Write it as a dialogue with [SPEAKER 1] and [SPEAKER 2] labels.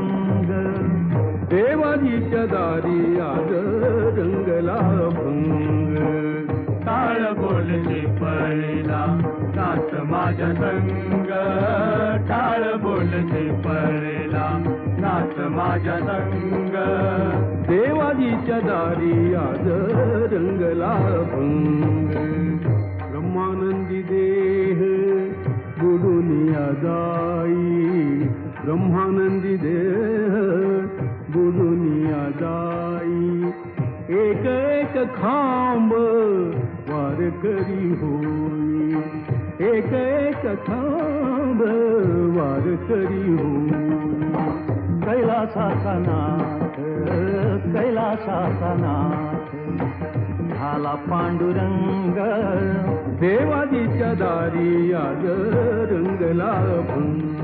[SPEAKER 1] भंग
[SPEAKER 2] देवाजीच्या दारी आज रंगला भंग
[SPEAKER 1] टाळ बोलते पळेला नाच माझ्या संग टाळ बोलते पळेला नाच माझ्या संग
[SPEAKER 2] देवाजीच्या दारी आज रंगला भंग ब्रह्मानंदी देह बुडुनिया जाई ब्रह्मानंदी देह बुडुनिया जाई एक एक खांब वारकरी होई एक एक खांब वारकरी होई
[SPEAKER 1] कैलासाचा नाथ कैलासाचा नाथ झाला पांडुरंग
[SPEAKER 2] देवाजीच्या दारी आज रंगला भंग